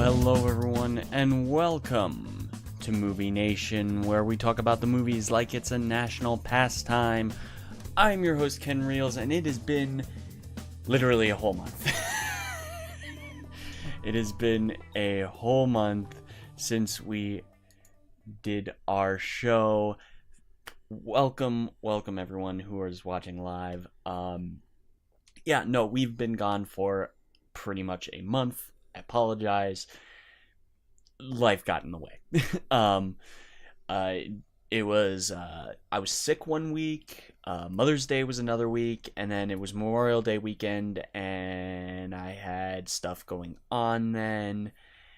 Hello everyone, and welcome to Movie Nation, where we talk about the movies like it's a national pastime. I'm your host, Ken Reels, and it has been literally a whole month. It has been a whole month since we did our show. Welcome everyone who is watching live. We've been gone for pretty much a month. I apologize. Life got in the way. I was sick one week. Mother's Day was another week, and then it was Memorial Day weekend, and I had stuff going on. Then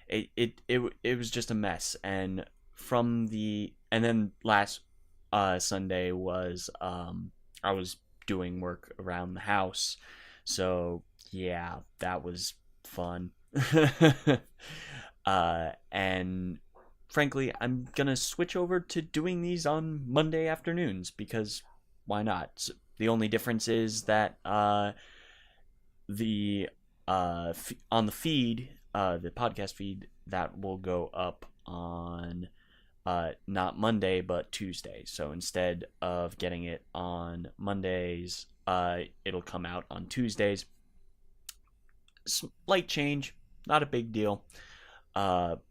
it was just a mess. And then last Sunday was I was doing work around the house, so yeah, that was fun. And frankly, I'm gonna switch over to doing these on Monday afternoons because why not? So the only difference is that on the feed, the podcast feed, that will go up on not Monday but Tuesday. So instead of getting it on Mondays, it'll come out on Tuesdays. Slight change, not a big deal. But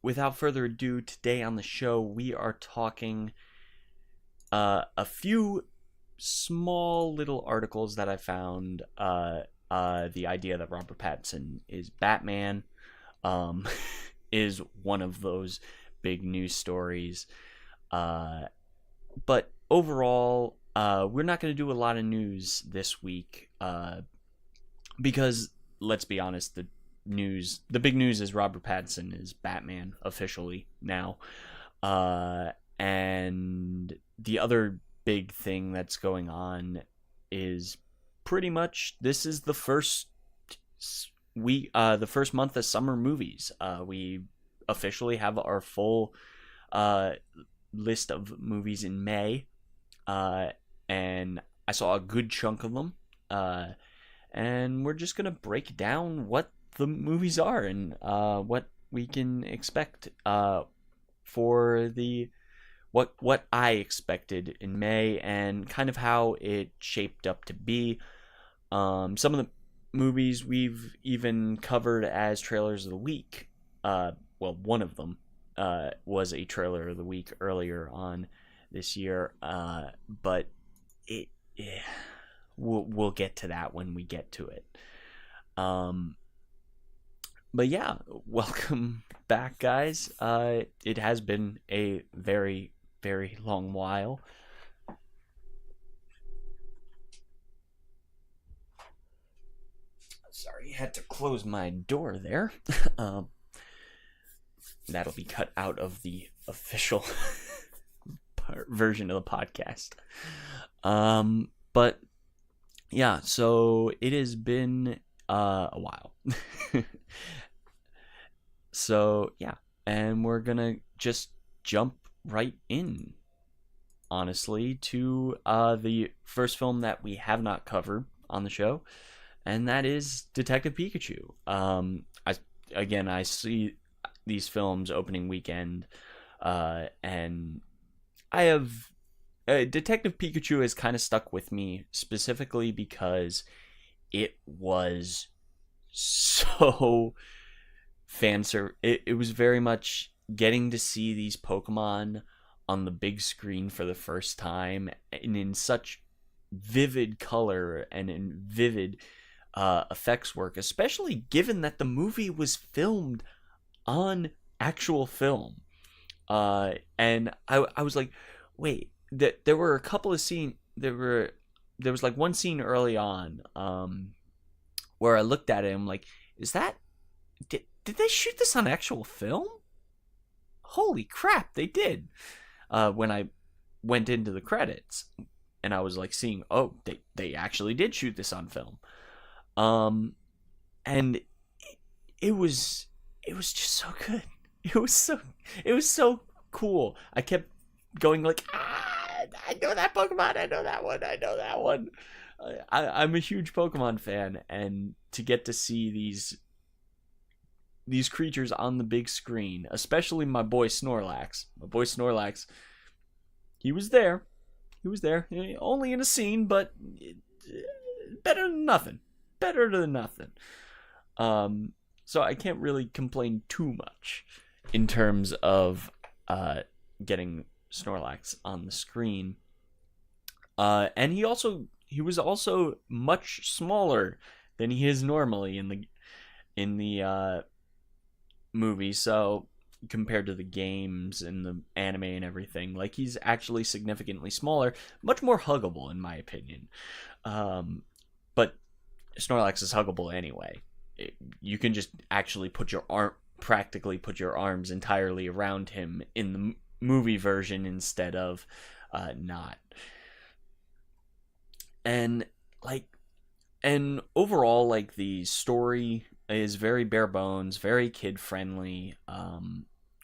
without further ado, today on the show we are talking a few small little articles that I found. The idea that Robert Pattinson is Batman is one of those big news stories. But overall, we're not going to do a lot of news this week because, let's be honest, the big news is Robert Pattinson is Batman officially now. And the other big thing that's going on is pretty much this is the first month of summer movies. We officially have our full list of movies in May, and I saw a good chunk of them, and we're just gonna break down what the movies are and what we can expect for what I expected in May and kind of how it shaped up to be. Some of the movies we've even covered as trailers of the week. One of them was a trailer of the week earlier on this year, but we'll get to that when we get to it. But yeah, welcome back, guys. It has been a very, very long while. Sorry, had to close my door there. That'll be cut out of the official version of the podcast. But yeah, so it has been a while. So yeah, and we're gonna just jump right in, honestly, to the first film that we have not covered on the show, and that is Detective Pikachu. I see these films opening weekend, and I have Detective Pikachu has kind of stuck with me specifically because it was so it was very much getting to see these Pokemon on the big screen for the first time and in such vivid color and in vivid effects work, especially given that the movie was filmed on actual film. And I was like, wait, there were a couple of scenes. There was like one scene early on where I looked at it and I'm like, did they shoot this on actual film? Holy crap, they did. When I went into the credits and I was like seeing, oh, they actually did shoot this on film. And it was just so good. It was so cool. I kept going like, I know that Pokemon, I know that one. I'm a huge Pokemon fan, and to get to see these these creatures on the big screen, especially my boy Snorlax. My boy Snorlax, he was there. He was there, only in a scene, but better than nothing. Better than nothing. So I can't really complain too much in terms of getting Snorlax on the screen. And he was also much smaller than he is normally in the movie. So compared to the games and the anime and everything, like, he's actually significantly smaller, much more huggable in my opinion. But Snorlax is huggable anyway. You can just actually practically put your arms entirely around him in the movie version instead of not. And overall, like, the story is very bare bones, very kid friendly,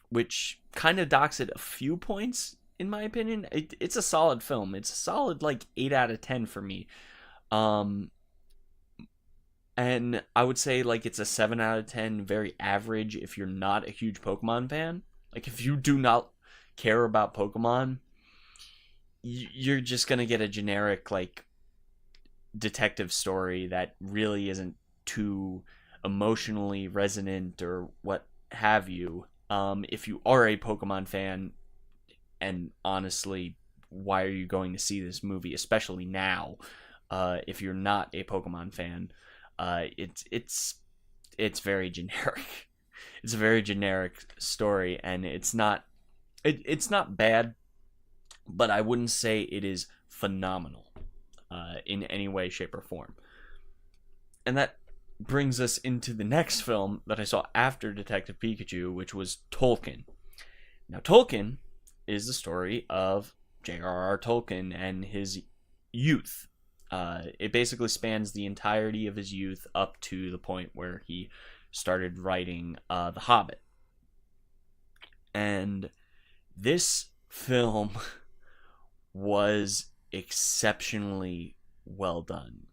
which kind of docks it a few points in my opinion. It's a solid film. It's a solid, like, 8 out of 10 for me. And I would say, like, it's a 7 out of 10, very average if you're not a huge Pokemon fan. Like, if you do not care about Pokemon, you're just gonna get a generic, like, detective story that really isn't too emotionally resonant or what have you. If you are a Pokemon fan, and honestly, why are you going to see this movie, especially now? If you're not a Pokemon fan, it's very generic. It's a very generic story, and it's not bad, but I wouldn't say it is phenomenal in any way, shape, or form. And that brings us into the next film that I saw after Detective Pikachu, which was Tolkien. Now, Tolkien is the story of J.R.R. Tolkien and his youth. It basically spans the entirety of his youth up to the point where he started writing The Hobbit. And this film was exceptionally well done.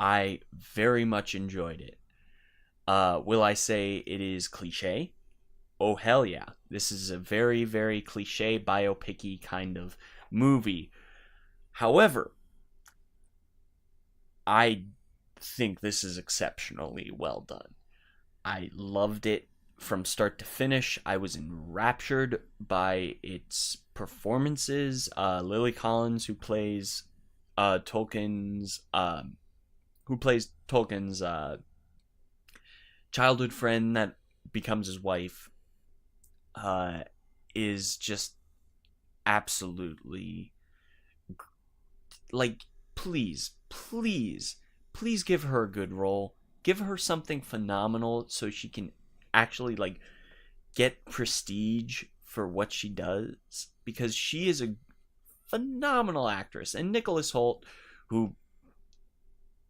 I very much enjoyed it. Will I say it is cliche? Oh, hell yeah. This is a very, very cliche biopic-y kind of movie. However, I think this is exceptionally well done. I loved it from start to finish. I was enraptured by its performances. Lily Collins, who plays Tolkien's childhood friend that becomes his wife, is just absolutely, like, please give her a good role. Give her something phenomenal so she can actually, like, get prestige for what she does, because she is a phenomenal actress. And Nicholas Hoult, who,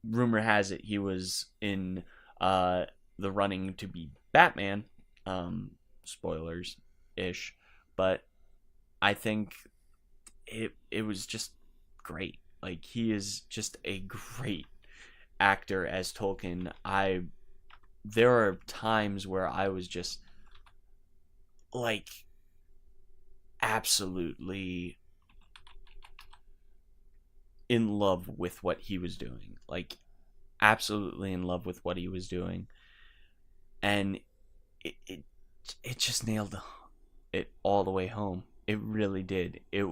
rumor has it, he was in the running to be Batman, spoilers ish, but I think it was just great. Like, he is just a great actor as Tolkien. There are times where I was just, like, absolutely in love with what he was doing. Like, absolutely in love with what he was doing. And it just nailed it all the way home. It really did. It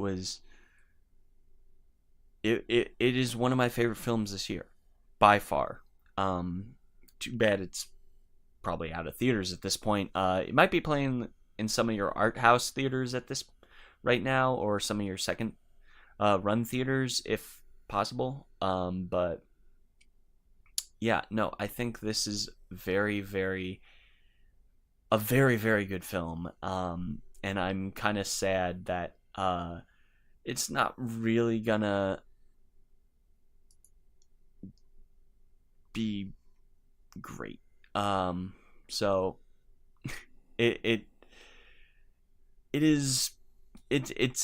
is one of my favorite films this year, by far. Too bad it's probably out of theaters at this point. It might be playing in some of your art house theaters at this right now, or some of your second run theaters if possible. But yeah, no, I think this is a very, very good film. And I'm kind of sad that it's not really gonna be great. So it's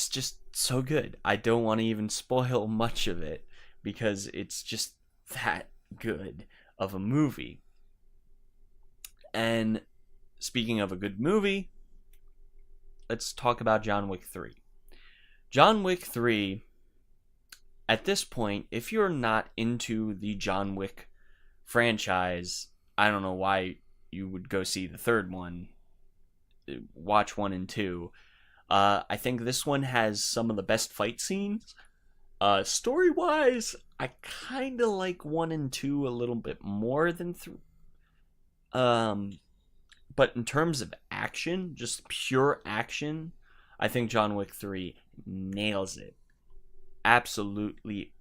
just so good. I don't want to even spoil much of it because it's just that good of a movie. And speaking of a good movie, let's talk about John Wick 3. John Wick 3, at this point, if you're not into the John Wick franchise, I don't know why you would go see the third one. Watch 1 and 2. I think this one has some of the best fight scenes. Story-wise, I kind of like 1 and 2 a little bit more than 3. But in terms of action, just pure action, I think John Wick 3 nails it. Absolutely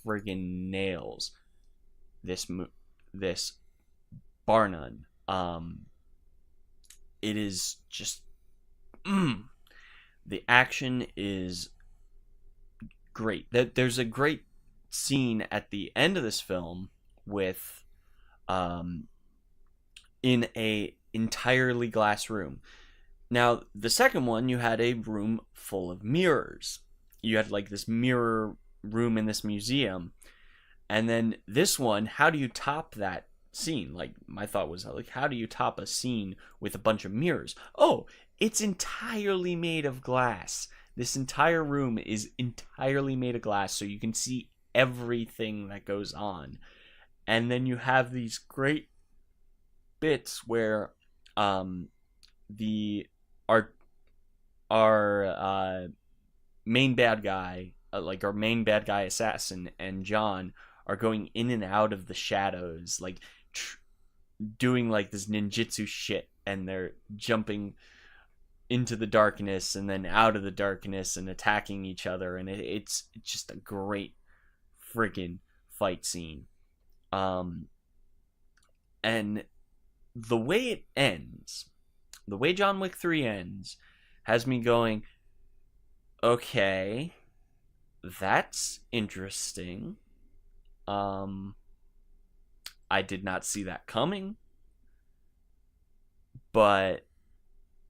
friggin' nails this bar none. It is just the action is great. There's a great scene at the end of this film with in a entirely glass room. Now, the second one, you had a room full of mirrors. You had like this mirror room in this museum. And then this one, how do you top that scene? Like, my thought was, like, how do you top a scene with a bunch of mirrors? Oh, it's entirely made of glass. This entire room is entirely made of glass, so you can see everything that goes on. And then you have these great bits where our main bad guy, like our main bad guy assassin and John are going in and out of the shadows, like doing like this ninjutsu shit, and they're jumping into the darkness and then out of the darkness and attacking each other, and it's just a great friggin' fight scene. And the way it ends, the way John Wick 3 ends, has me going, okay, that's interesting. I did not see that coming, but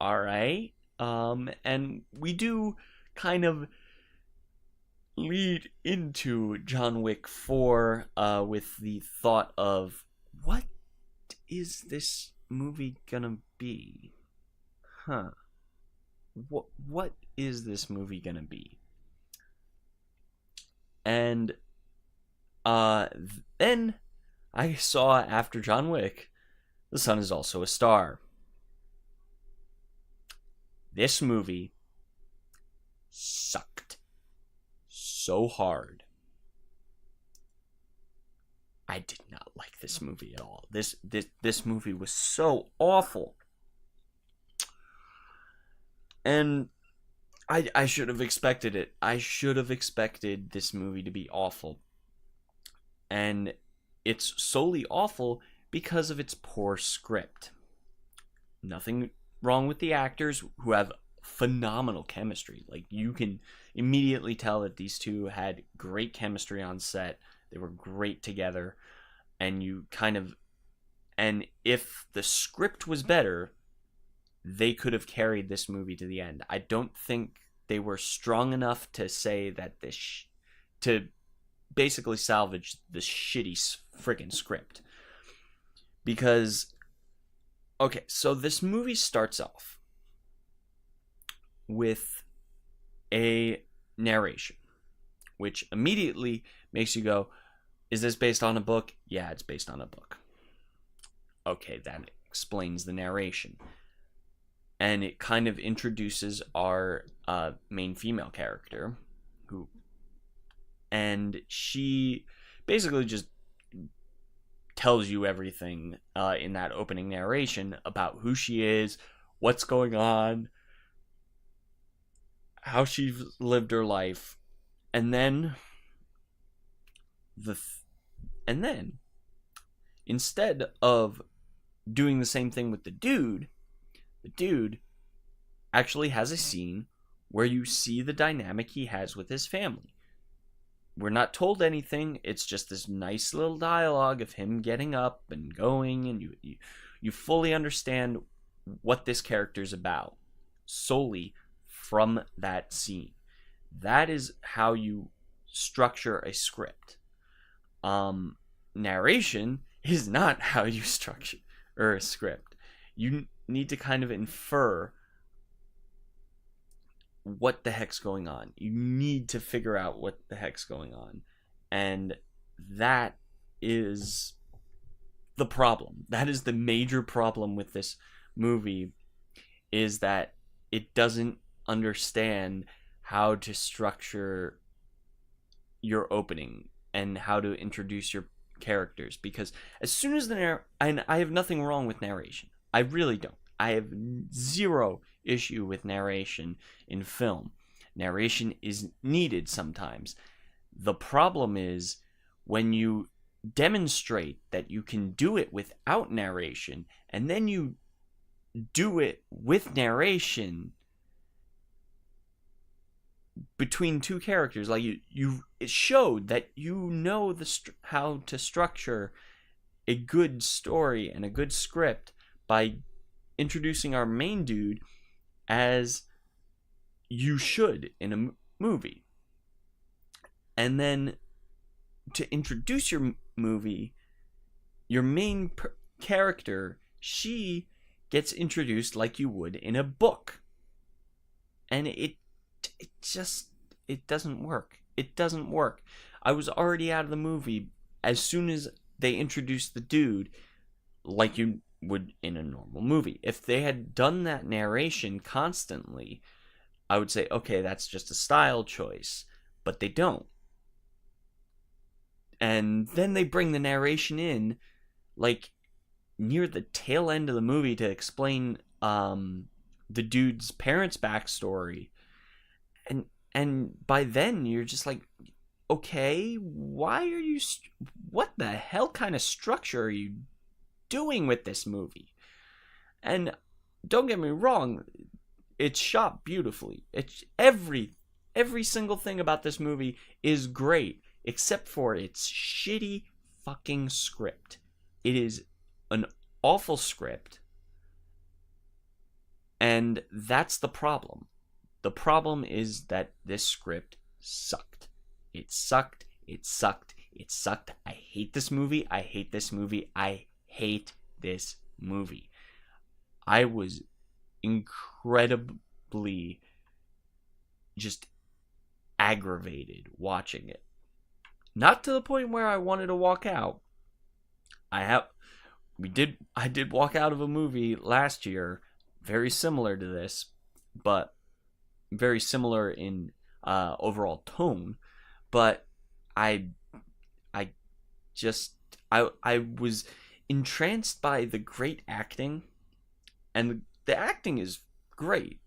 alright. And we do kind of lead into John Wick 4 with the thought of, what is this movie gonna be? What is this movie gonna be? And then I saw, after John Wick, The Sun Is Also a Star. This movie sucked so hard. I did not like this movie at all. This movie was so awful. And I should have expected it. I should have expected this movie to be awful. And it's solely awful because of its poor script. Nothing wrong with the actors, who have phenomenal chemistry. Like, you can immediately tell that these two had great chemistry on set. They were great together. And if the script was better, they could have carried this movie to the end. I don't think they were strong enough to say that to basically salvage the shitty friggin' script. Because, okay, so this movie starts off with a narration, which immediately makes you go, is this based on a book? Yeah, it's based on a book. Okay, that explains the narration. And it kind of introduces our main female character, and she basically just tells you everything in that opening narration about who she is, what's going on, how she's lived her life, and then instead of doing the same thing with the dude actually has a scene where you see the dynamic he has with his family. We're not told anything. It's just this nice little dialogue of him getting up and going, and you fully understand what this character's about solely from that scene. That is how you structure a script. Narration is not how you structure a script. You need to kind of infer what the heck's going on. You need to figure out what the heck's going on. And that is the problem. That is the major problem with this movie, is that it doesn't understand how to structure your opening and how to introduce your characters. Because as soon as and I have nothing wrong with narration. I really don't. I have zero issue with narration in film. Narration is needed sometimes. The problem is when you demonstrate that you can do it without narration, and then you do it with narration between two characters. Like it showed that you know how to structure a good story and a good script by introducing our main dude as you should in a movie. And then to introduce your movie, your main character, she gets introduced like you would in a book. And it doesn't work. It doesn't work. I was already out of the movie as soon as they introduced the dude like you would in a normal movie. If they had done that narration constantly, I would say, okay, that's just a style choice. But they don't. And then they bring the narration in like near the tail end of the movie to explain the dude's parents' backstory. And by then you're just like, okay, why are you what the hell kind of structure are you doing with this movie? And don't get me wrong, it's shot beautifully. It's every single thing about this movie is great, except for its shitty fucking script. It is an awful script, and that's the problem. The problem is that this script sucked. It sucked. It sucked. It sucked. I hate this movie. I hate this movie. I hate this movie. I was incredibly just aggravated watching it. Not to the point where I wanted to walk out. I did walk out of a movie last year very similar to this, but very similar in overall tone, but I was entranced by the great acting, and the acting is great.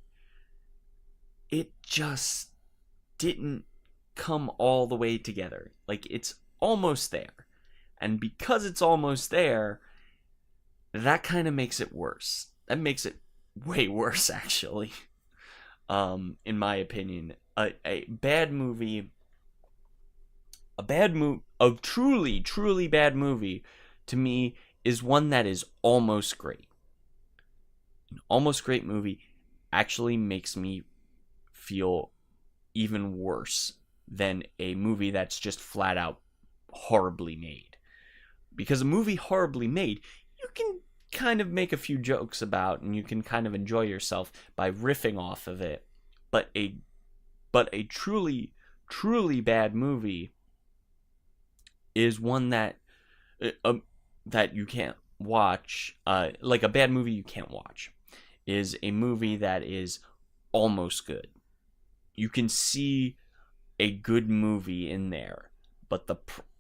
It just didn't come all the way together. Like, it's almost there, and because it's almost there, that kind of makes it worse. That makes it way worse, actually. In my opinion, a truly bad movie to me is one that is almost great. An almost great movie actually makes me feel even worse than a movie that's just flat out horribly made. Because a movie horribly made, you can kind of make a few jokes about, and you can kind of enjoy yourself by riffing off of it. But a truly bad movie is one that that you can't watch. Like, a bad movie you can't watch is a movie that is almost good. You can see a good movie in there, but the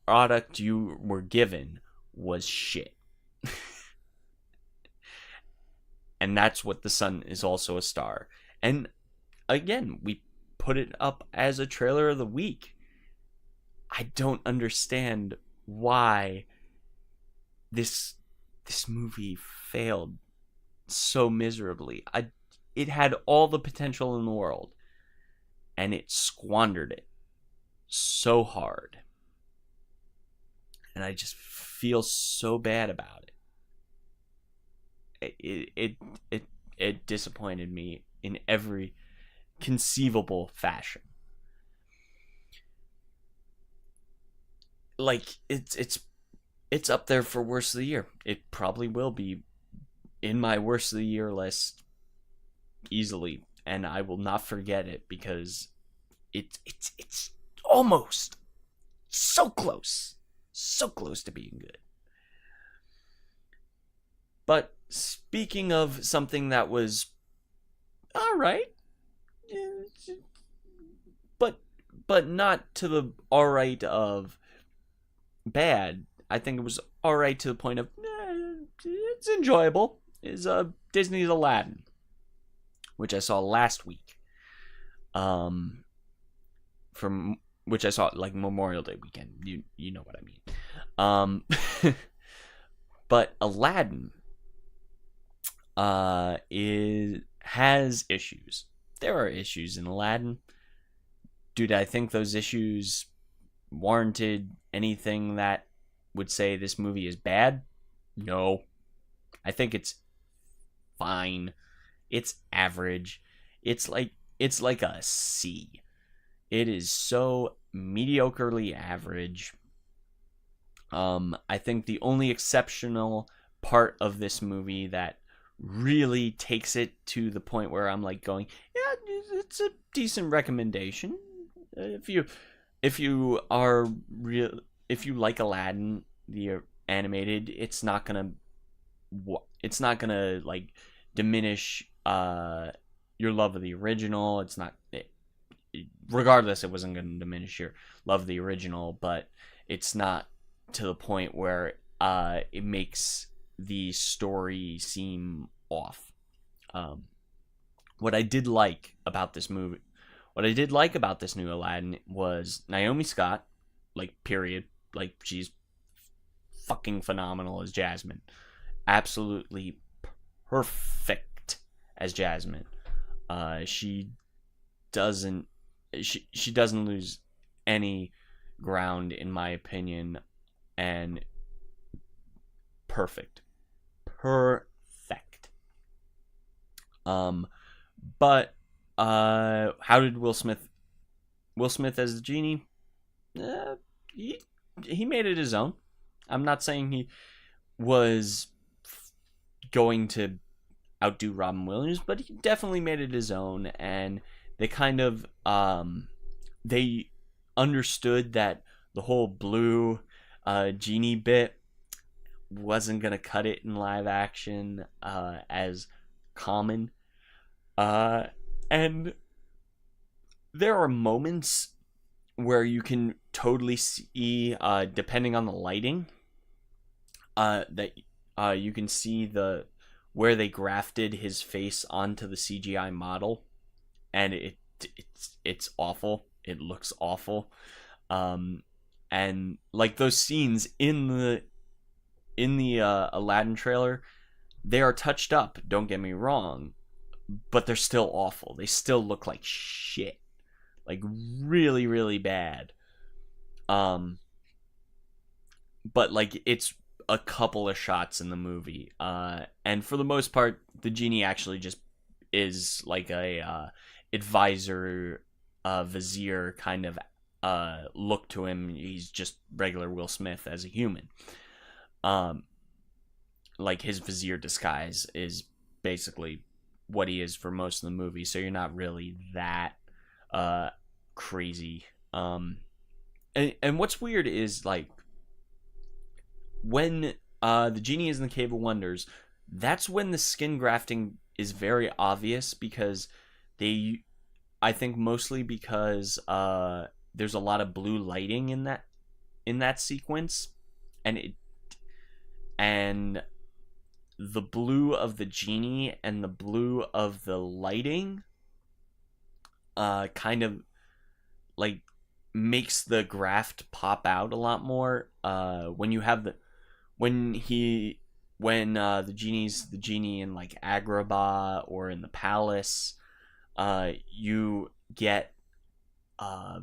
product you were given was shit. And that's what The Sun Is Also a Star. And again, we put it up as a trailer of the week. I don't understand why this movie failed so miserably. It had all the potential in the world, and it squandered it so hard. And I just feel so bad about it. It disappointed me in every conceivable fashion. Like, it's up there for worst of the year. It probably will be in my worst of the year list easily, and I will not forget it because it's almost so close to being good. But speaking of something that was all right, but not to the all right of bad. I think it was all right to the point of it's enjoyable. Is Disney's Aladdin, which I saw last week. From which I saw like Memorial Day weekend. You know what I mean. But Aladdin has issues. There are issues in Aladdin. Dude, I think those issues warranted anything that would say this movie is bad? No. I think it's fine. It's average. It's like a C. It is so mediocrely average. I think the only exceptional part of this movie that really takes it to the point where I'm like going, yeah, it's a decent recommendation. If you like Aladdin the animated, it's not gonna like diminish your love of the original. It's not. Regardless, it wasn't going to diminish your love of the original, but it's not to the point where it makes the story seem off. What I did like about this movie, what I did like about this new Aladdin was Naomi Scott, like, period. Like, she's fucking phenomenal as Jasmine. Absolutely perfect as Jasmine. She doesn't lose any ground, in my opinion, and perfect. But how did Will Smith as the genie? He made it his own. I'm not saying he was going to outdo Robin Williams, but he definitely made it his own, and they kind of they understood that the whole blue genie bit wasn't gonna cut it in live action as common, and there are moments where you can totally see, depending on the lighting, that you can see where they grafted his face onto the CGI model, and it's awful. It looks awful, and like those scenes in the Aladdin trailer, they are touched up. Don't get me wrong, but they're still awful. They still look like shit, like really, really bad. But like it's a couple of shots in the movie, and for the most part, the genie actually just is like a advisor, vizier kind of look to him. He's just regular Will Smith as a human. Like his vizier disguise is basically what he is for most of the movie, so you're not really that crazy. And what's weird is, like, when the genie is in the Cave of Wonders, that's when the skin grafting is very obvious, because I think mostly because there's a lot of blue lighting in that sequence, and the blue of the genie and the blue of the lighting kind of like makes the graft pop out a lot more when the genie's the genie in like Agrabah or in the palace. You get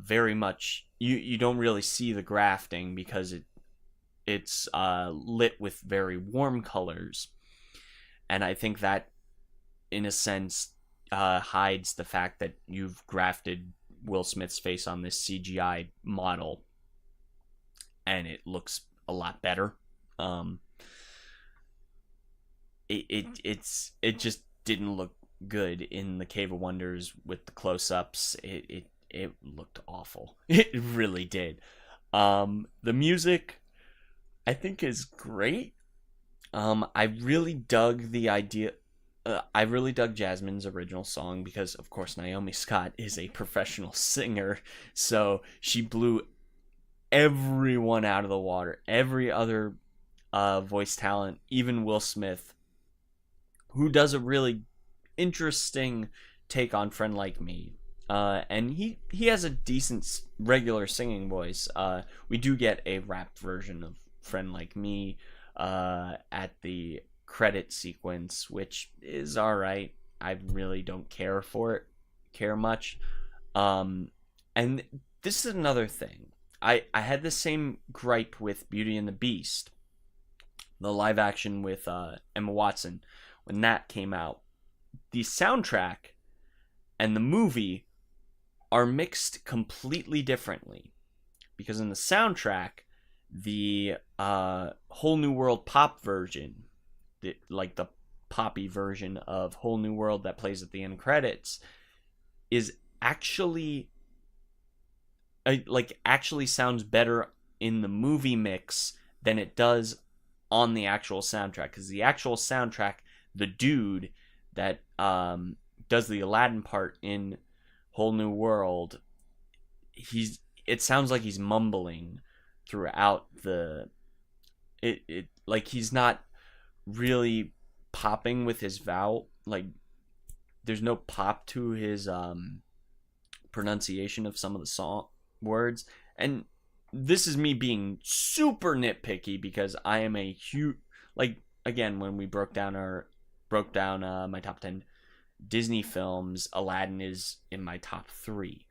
very much, you don't really see the grafting because it's lit with very warm colors, and I think that in a sense hides the fact that you've grafted Will Smith's face on this CGI model, and it looks a lot better. it just didn't look good in the Cave of Wonders with the close-ups. It looked awful. It really did. The music I think is great. I really dug the idea. I really dug Jasmine's original song because, of course, Naomi Scott is a professional singer, so she blew everyone out of the water. Every other voice talent, even Will Smith, who does a really interesting take on Friend Like Me. And he has a decent regular singing voice. We do get a rap version of Friend Like Me at the credit sequence, which is alright. I really don't care much. And this is another thing. I had the same gripe with Beauty and the Beast, the live action with Emma Watson, when that came out. The soundtrack and the movie are mixed completely differently, because in the soundtrack, the Whole New World pop version, like the poppy version of Whole New World that plays at the end credits, is actually actually sounds better in the movie mix than it does on the actual soundtrack, because the actual soundtrack, the dude that does the Aladdin part in Whole New World, it sounds like he's mumbling throughout like he's not really popping with his vowel, like there's no pop to his pronunciation of some of the song words. And this is me being super nitpicky, because I am a huge, like, again, when we broke down my top 10 Disney films, Aladdin is in my top 3.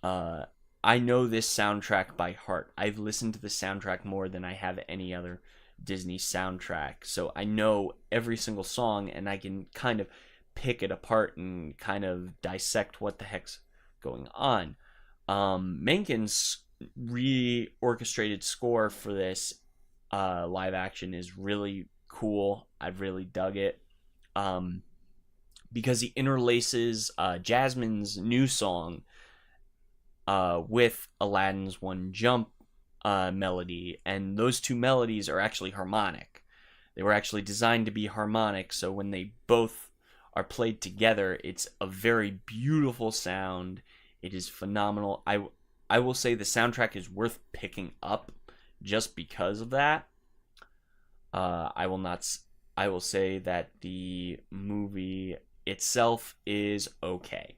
I know this soundtrack by heart. I've listened to the soundtrack more than I have any other Disney soundtrack, so I know every single song, and I can kind of pick it apart and kind of dissect what the heck's going on. Mencken's re-orchestrated score for this live action is really cool. I've really dug it. Because he interlaces Jasmine's new song with Aladdin's One Jump melody, and those two melodies are actually harmonic. They were actually designed to be harmonic, so when they both are played together, it's a very beautiful sound. It is phenomenal. I will say the soundtrack is worth picking up just because of that. I will say that the movie itself is okay.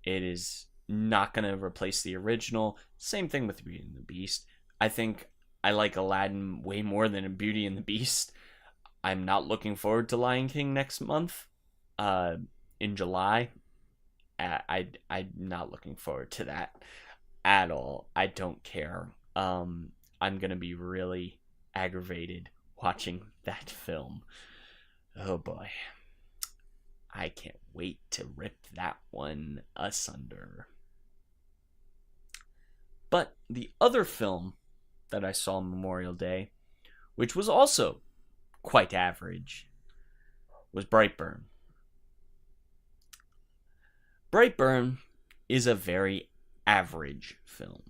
It is not going to replace the original. Same thing with Beauty and the Beast. I think I like Aladdin way more than Beauty and the Beast. I'm not looking forward to Lion King next month, in July. I'm not looking forward to that at all. I don't care. I'm going to be really aggravated watching that film. Oh boy. I can't wait to rip that one asunder. But the other film that I saw on Memorial Day, which was also quite average, was Brightburn. Brightburn is a very average film.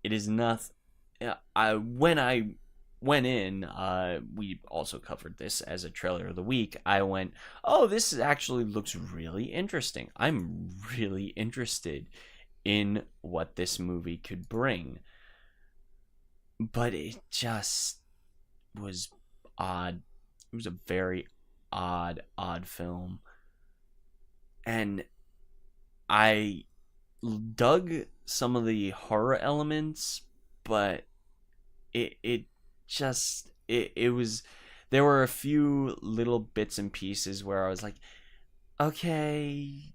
It is not. When I went in, we also covered this as a trailer of the week. I went, oh, this actually looks really interesting. I'm really interested in what this movie could bring. But it just was odd. It was a very odd film. And I dug some of the horror elements, but it was, there were a few little bits and pieces where I was like, okay,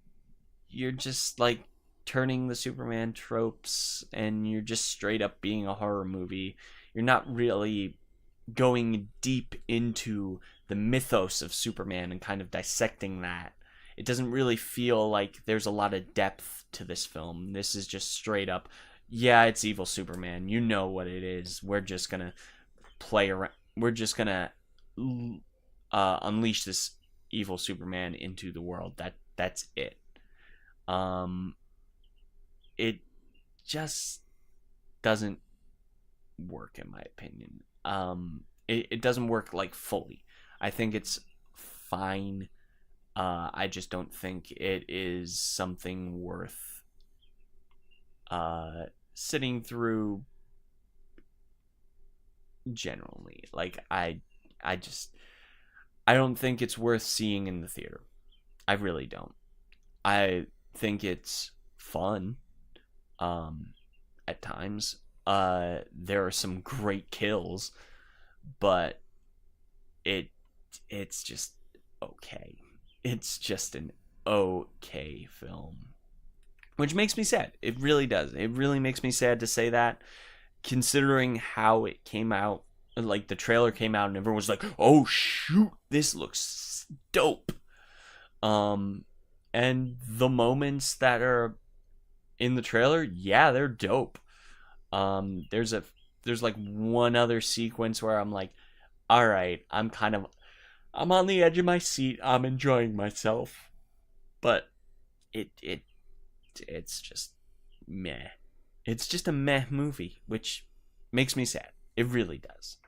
you're just like turning the Superman tropes, and you're just straight up being a horror movie. You're not really going deep into the mythos of Superman and kind of dissecting that. It doesn't really feel like there's a lot of depth to this film. This is just straight up, yeah, it's evil Superman. You know what it is. We're just gonna play around. We're just gonna unleash this evil Superman into the world. That's it. Um, it just doesn't work in my opinion. It doesn't work like fully. I think it's fine. I just don't think it is something worth sitting through generally. Like I don't think it's worth seeing in the theater. I really don't. I think it's fun at times. There are some great kills, but it's just okay. It's just an okay film, which makes me sad. It really does. It really makes me sad to say that, considering how it came out. Like, the trailer came out and everyone was like, "Oh shoot, this looks dope." And the moments that are in the trailer, yeah, they're dope. There's like one other sequence where I'm like, all right, I'm on the edge of my seat. I'm enjoying myself, but it's just meh. It's just a meh movie, which makes me sad. It really does.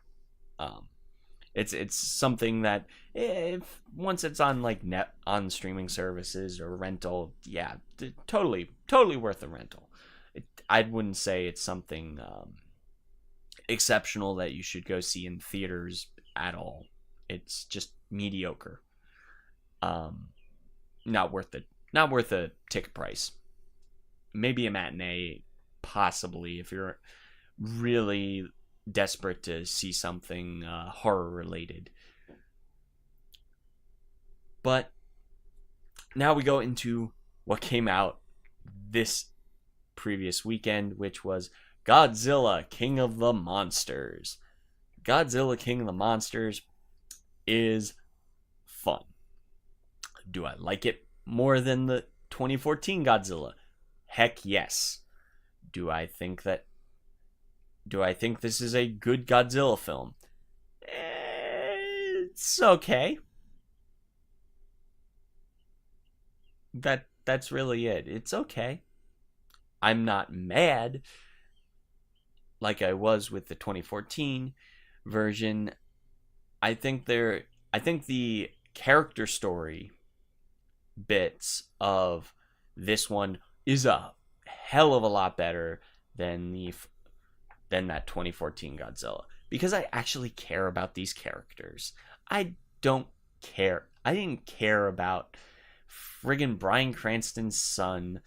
It's something that if once it's on like on streaming services or rental, yeah, totally worth a rental. I wouldn't say it's something exceptional that you should go see in theaters at all. It's just mediocre. Not worth it. Not worth a ticket price. Maybe a matinee, possibly, if you're really desperate to see something horror related. But now we go into what came out this previous weekend, which was Godzilla King of the Monsters. Godzilla King of the Monsters is fun. Do I like it more than the 2014 Godzilla? Heck yes. Do I think this is a good Godzilla film? It's okay. That's really it. It's okay. I'm not mad like I was with the 2014 version. I think the character story bits of this one is a hell of a lot better than that 2014 Godzilla, because I actually care about these characters. I didn't care about friggin' Bryan Cranston's son,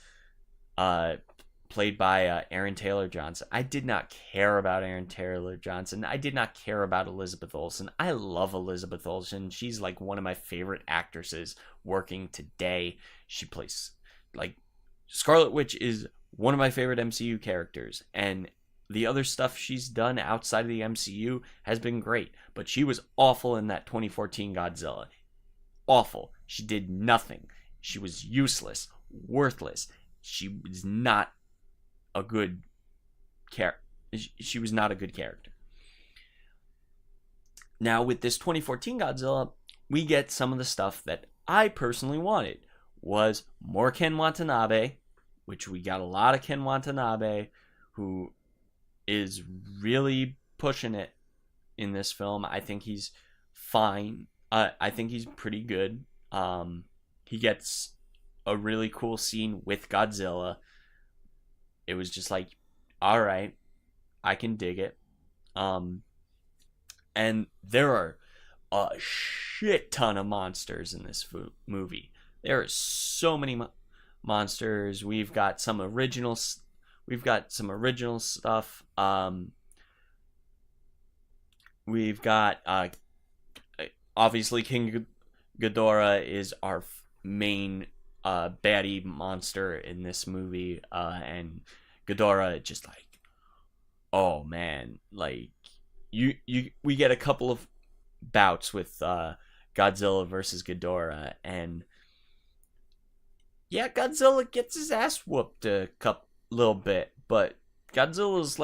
played by Aaron Taylor Johnson. I did not care about Aaron Taylor Johnson. I did not care about Elizabeth Olsen. I love Elizabeth Olsen. She's like one of my favorite actresses working today. She plays, like, Scarlet Witch is one of my favorite MCU characters, and the other stuff she's done outside of the MCU has been great, but she was awful in that 2014 Godzilla. Awful. She did nothing. She was useless, worthless. She was not a good character. She was not a good character. Now, with this 2014 Godzilla, we get some of the stuff that I personally wanted. Was more Ken Watanabe, which we got a lot of Ken Watanabe, who is really pushing it in this film. I think he's fine. I think he's pretty good. He gets a really cool scene with Godzilla. It was just like, all right, I can dig it. And there are a shit ton of monsters in this movie. There are so many monsters. We've got some original stuff. We've got obviously King Ghidorah is our main baddie monster in this movie, and Ghidorah just like, oh man, like we get a couple of bouts with Godzilla versus Ghidorah, and yeah, Godzilla gets his ass whooped a little bit, but Godzilla's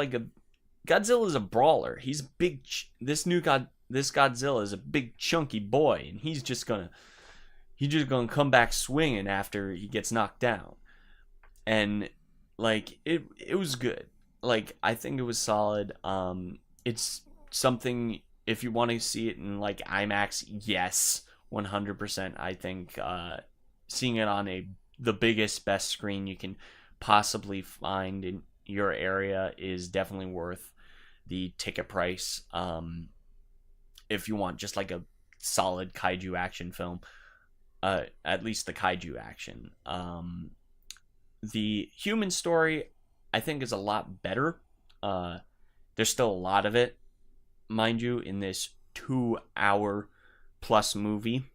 a brawler. He's big. This this Godzilla is a big chunky boy, and he's just gonna come back swinging after he gets knocked down. And like it was good. Like I think it was solid. It's something, if you want to see it in like IMAX, yes, 100%. I think seeing it on the biggest, best screen you can possibly find in your area is definitely worth the ticket price. If you want just like a solid kaiju action film, at least the kaiju action. The human story, I think, is a lot better. There's still a lot of it, mind you, in this 2 hour plus movie.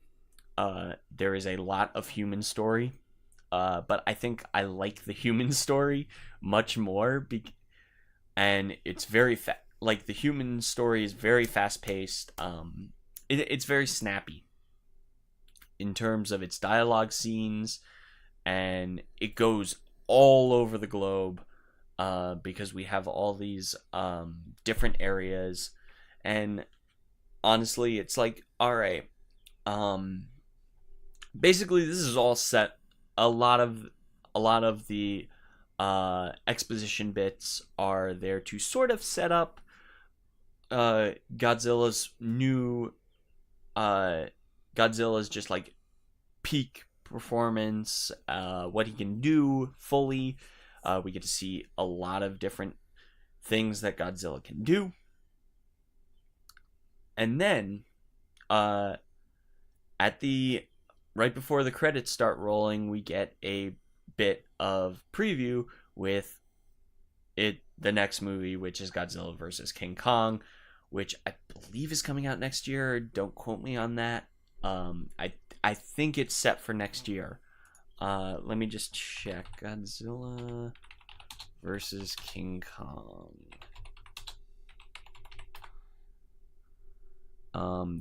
There is a lot of human story, but I think I like the human story much more, and it's very like the human story is very fast paced. It's very snappy in terms of its dialogue scenes, and it goes all over the globe, because we have all these different areas. And honestly, it's like, all right, basically this is all set. A lot of the exposition bits are there to sort of set up Godzilla's just like peak performance, what he can do fully. We get to see a lot of different things that Godzilla can do. And then right before the credits start rolling, we get a bit of preview with the next movie, which is Godzilla vs King Kong, which I believe is coming out next year. Don't quote me on that. I think it's set for next year. Let me just check. Godzilla versus King Kong.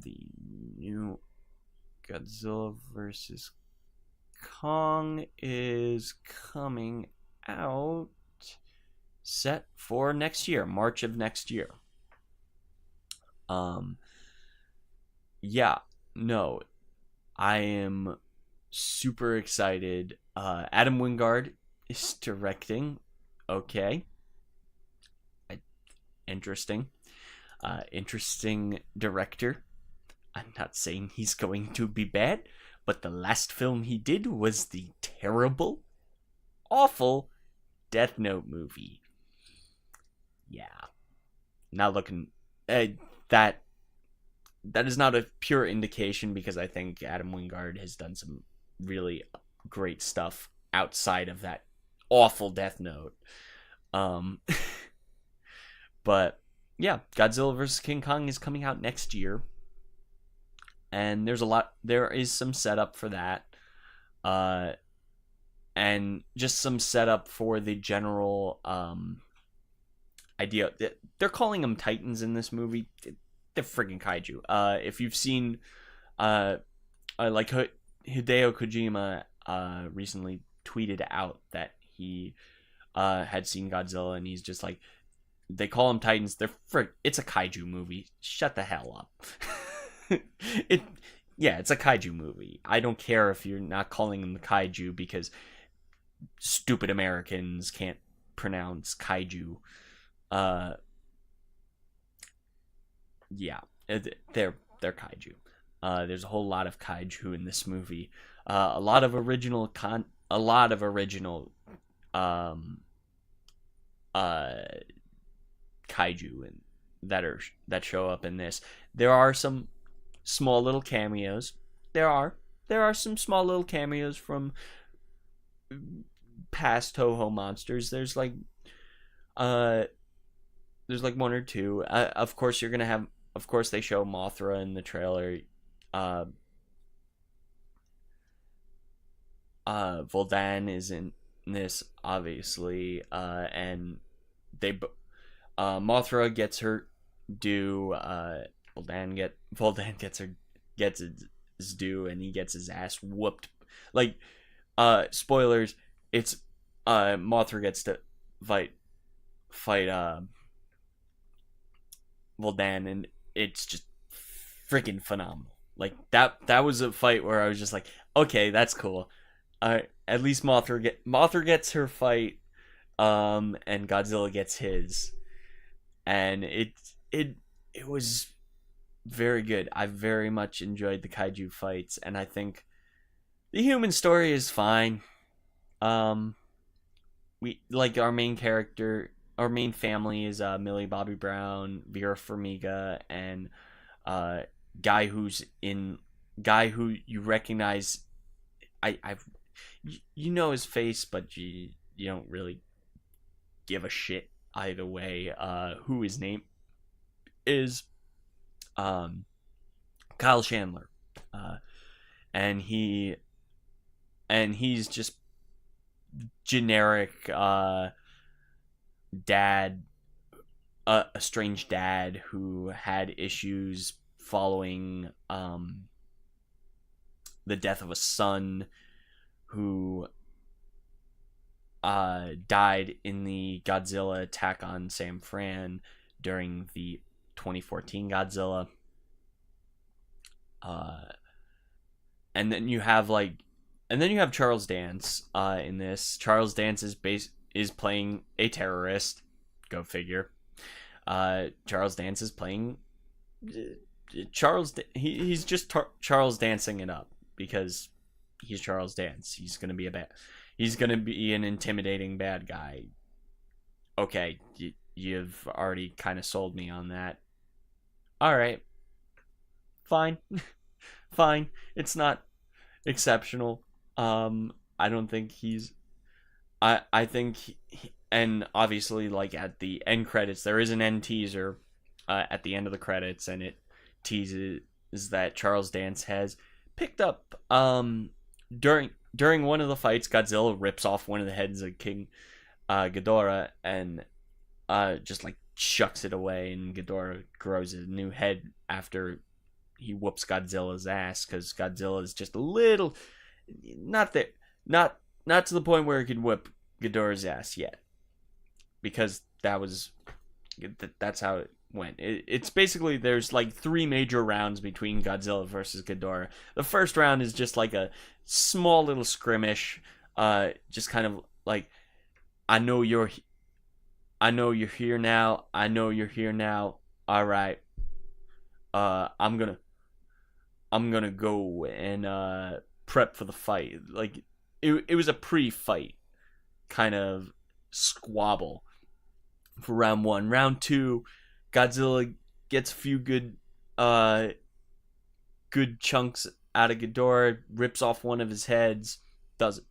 The new Godzilla versus Kong is coming out, set for next year, March of next year. Yeah, no, I am super excited. Adam Wingard is directing. Okay. Interesting. Interesting director. I'm not saying he's going to be bad, but the last film he did was the terrible, awful Death Note movie. Yeah. Not looking... that is not a pure indication, because I think Adam Wingard has done some really great stuff outside of that awful Death Note. But yeah, Godzilla vs King Kong is coming out next year, and there is some setup for that, and just some setup for the general idea. They're calling them Titans in this movie. They're friggin' kaiju. If you've seen, like Hideo Kojima recently tweeted out that he had seen Godzilla, and he's just like, they call them Titans. It's a kaiju movie. Shut the hell up. It's a kaiju movie. I don't care if you're not calling them the kaiju because stupid Americans can't pronounce kaiju. Yeah, they're kaiju. There's a whole lot of kaiju in this movie. A lot of original kaiju that show up in this. There are some small little cameos. There are some small little cameos from past Toho monsters. There's like one or two. Of course you're gonna have. Of course they show Mothra in the trailer. Voldan is in this, obviously, and Mothra gets her due. Voldan gets his due, and he gets his ass whooped. Like, spoilers. It's Mothra gets to fight Voldan, and it's just freaking phenomenal. Like that was a fight where I was just like, okay, that's cool. At least Mothra gets her fight, and Godzilla gets his, and it was very good. I very much enjoyed the kaiju fights, and I think the human story is fine. Um, we like our main family is Millie Bobby Brown, Vera Farmiga, and uh guy who's in guy who you recognize. I've you know his face, but you don't really give a shit either way. Who his name is? Um, Kyle Chandler, uh, and he's just generic dad, a strange dad who had issues following the death of a son who died in the Godzilla attack on San Fran during the 2014 Godzilla. And then you have Charles Dance in this. Charles Dance is playing a terrorist. Go figure. Charles Dance is playing he's just Charles dancing it up because he's Charles Dance. He's gonna be an intimidating bad guy. Okay, you've already kind of sold me on that. All right, fine, fine. It's not exceptional. I don't think he's. I think, and obviously, like at the end credits, there is an end teaser at the end of the credits, and it teases that Charles Dance has picked up during one of the fights. Godzilla rips off one of the heads of King Ghidorah and just like chucks it away, and Ghidorah grows a new head after he whoops Godzilla's ass, because Godzilla is just a little not to the point where he could whip Ghidorah's ass yet, because that's how it went. It's basically, there's like 3 major rounds between Godzilla versus Ghidorah. The first round is just like a small little skirmish, just kind of like, I know you're here now. I know you're here now. All right. I'm gonna go and prep for the fight. Like it was a pre-fight kind of squabble for round 1. Round 2, Godzilla gets a few good chunks out of Ghidorah, rips off one of his heads, does it,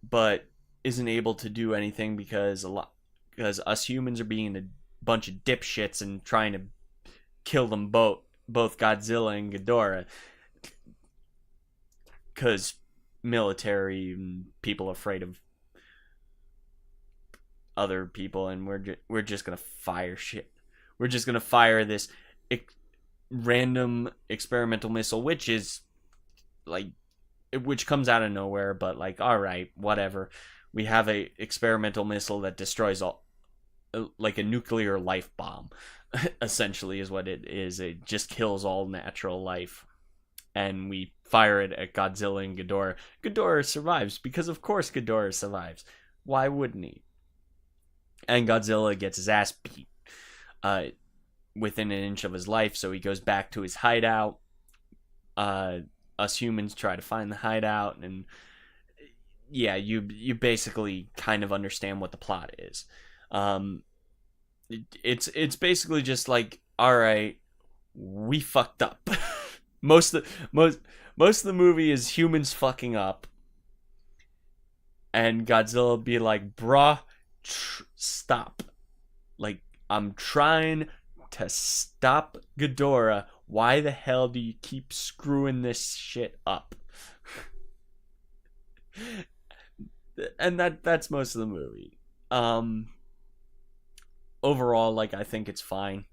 but isn't able to do anything because us humans are being a bunch of dipshits and trying to kill them both Godzilla and Ghidorah, because military and people afraid of other people, and we're just gonna fire shit. We're just gonna fire this random experimental missile, which comes out of nowhere, but like, all right, whatever. We have a experimental missile that destroys all, like a nuclear life bomb, essentially is what it is. It just kills all natural life, and we fire it at Godzilla and Ghidorah. Ghidorah survives because, of course, Ghidorah survives. Why wouldn't he? And Godzilla gets his ass beat within an inch of his life, so he goes back to his hideout. Us humans try to find the hideout, and yeah, you basically kind of understand what the plot is. It's basically just like, all right, we fucked up. most of the movie is humans fucking up, and Godzilla be like, bruh, stop. Like, I'm trying to stop Ghidorah. Why the hell do you keep screwing this shit up? And that's most of the movie. Overall, like, I think it's fine.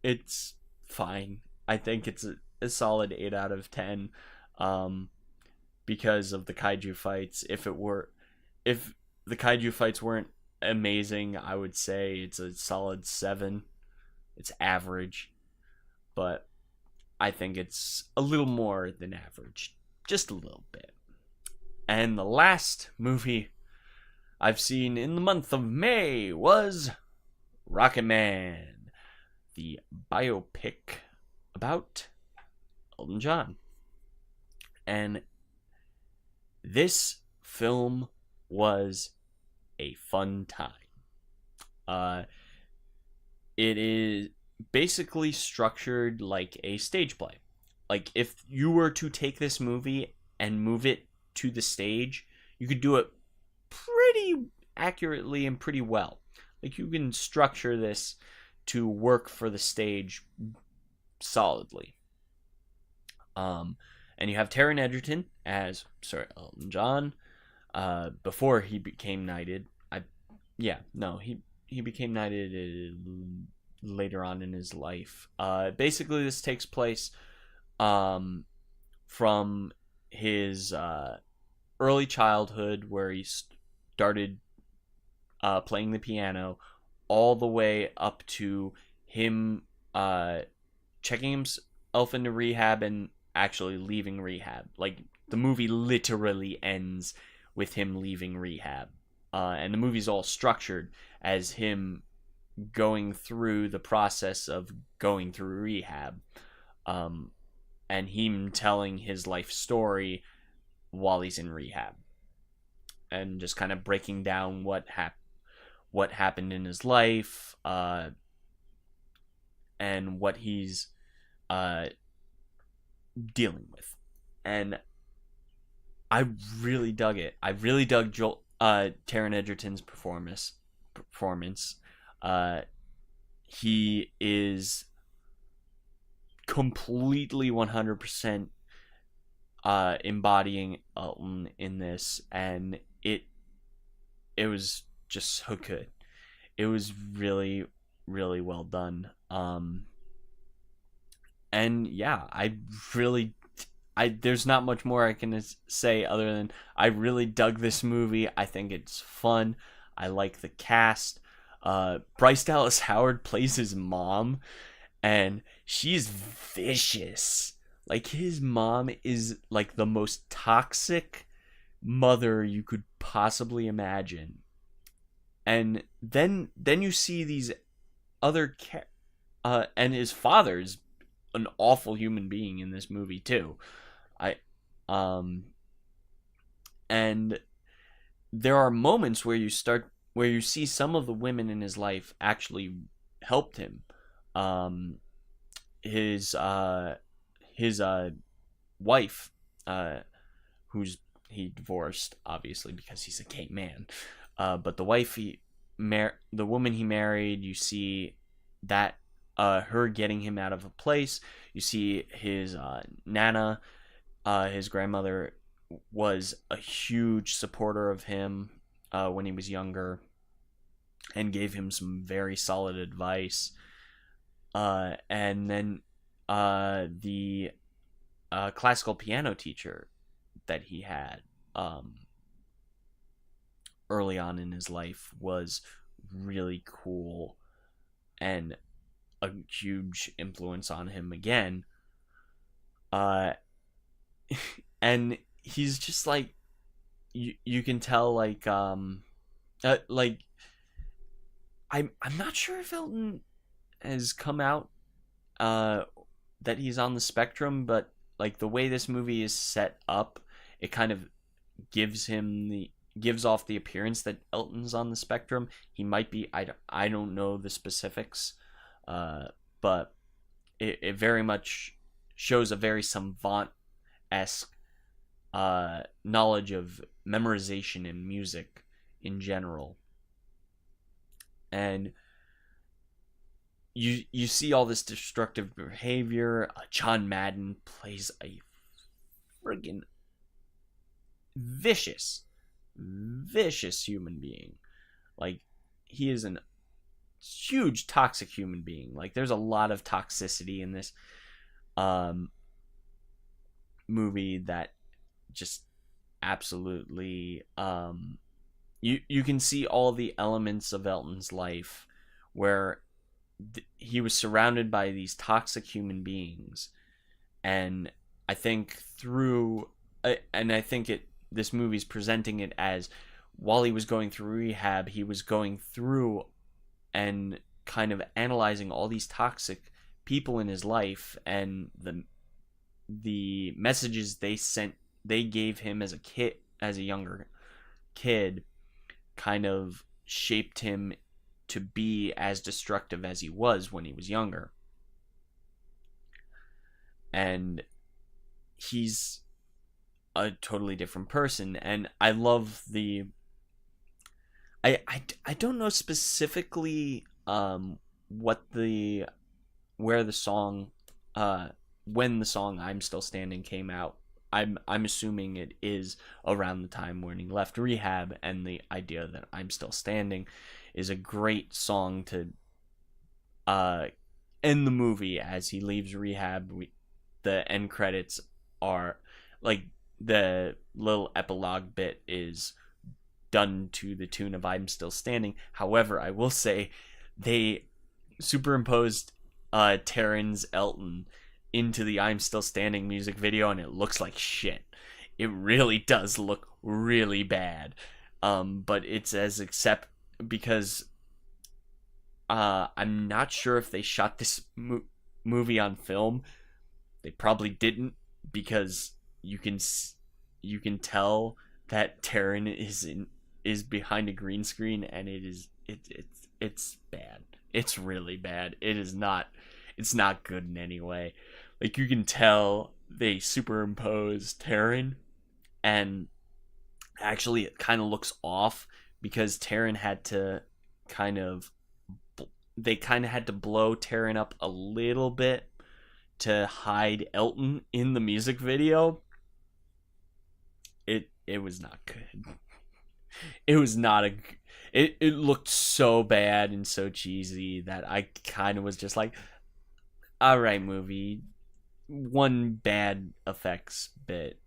It's fine. I think it's a solid 8 out of 10. Because of the kaiju fights. If the kaiju fights weren't amazing, I would say it's a solid 7. It's average, but I think it's a little more than average, just a little bit. And the last movie I've seen in the month of May was Rocketman, the biopic about Elton John. And this film was a fun time. It is basically structured like a stage play. Like, if you were to take this movie and move it to the stage, you could do it pretty accurately and pretty well. Like, you can structure this to work for the stage solidly. And you have Taron Egerton as Sir Elton John. Before he became knighted, he became knighted later on in his life. Basically, this takes place from his early childhood, where he started playing the piano, all the way up to him checking himself into rehab and actually leaving rehab. Like, the movie literally ends with him leaving rehab. And the movie's all structured as him going through the process of going through rehab. And him telling his life story while he's in rehab. And just kind of breaking down what happened in his life, and what he's dealing with. And I really dug it. I really dug Taron Egerton's performance. He is completely 100% embodying Elton in this, and it was just so good. It was really, really well done. And yeah, there's not much more I can say other than I really dug this movie. I think it's fun. I like the cast. Bryce Dallas Howard plays his mom, and she's vicious. Like, his mom is like the most toxic mother you could possibly imagine. And then you see these other and his father's an awful human being in this movie too. And there are moments where you see some of the women in his life actually helped him. His wife, who's he divorced, obviously, because he's a gay man. But the wife the woman he married, you see that her getting him out of a place. You see his Nana, his grandmother, was a huge supporter of him when he was younger, and gave him some very solid advice. And then the classical piano teacher that he had early on in his life was really cool and a huge influence on him again. And he's just like, you can tell, like I'm not sure if Elton has come out that he's on the spectrum, but like the way this movie is set up, it kind of gives off the appearance that Elton's on the spectrum. He might be. I don't know the specifics, but it very much shows a very savant-esque knowledge of memorization and music in general. And you see all this destructive behavior. John Madden plays a friggin' vicious human being. Like, he is a huge toxic human being. Like, there's a lot of toxicity in this movie that just absolutely you can see all the elements of Elton's life where he was surrounded by these toxic human beings, And I think through, and I think this movie's presenting it as, while he was going through rehab, he was going through and kind of analyzing all these toxic people in his life, and the messages they gave him as a kid, as a younger kid, kind of shaped him to be as destructive as he was when he was younger. And he's a totally different person. And I love the I don't know specifically what the where the song when the song I'm Still Standing came out. I'm assuming it is around the time when he left rehab, and the idea that I'm Still Standing is a great song to end the movie as he leaves rehab. The end credits are like, the little epilogue bit is done to the tune of I'm Still Standing. However, I will say they superimposed Taryn's Elton into the I'm Still Standing music video, and it looks like shit. It really does look really bad. But it's because I'm not sure if they shot this movie on film. They probably didn't, because you can tell that Taryn is behind a green screen, and it's bad. It's really bad. It's not good in any way. Like, you can tell they superimposed Taryn, and actually it kind of looks off, because Taryn had to they kind of had to blow Taryn up a little bit to hide Elton in the music video. It was not good. It was not it looked so bad and so cheesy that I kind of was just like, all right, movie, one bad effects bit,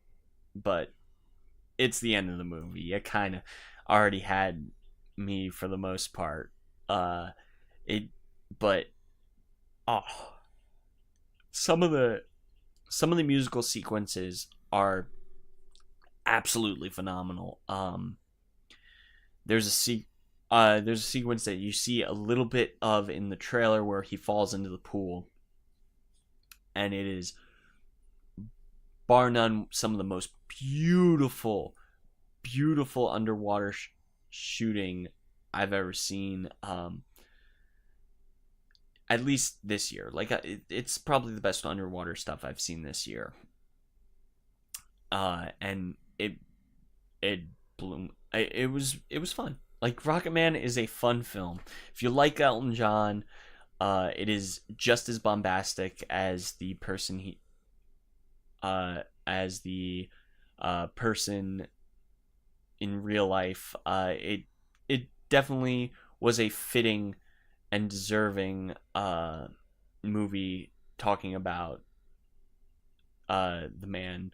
but it's the end of the movie. It kind of already had me for the most part. But some of the musical sequences are absolutely phenomenal. There's a sequence that you see a little bit of in the trailer where he falls into the pool, and it is bar none some of the most beautiful underwater shooting I've ever seen. At least this year. Like, it's probably the best underwater stuff I've seen this year. And it blew. It was fun. Like, Rocketman is a fun film. If you like Elton John, it is just as bombastic as the person person in real life. It definitely was a fitting and deserving movie talking about the man,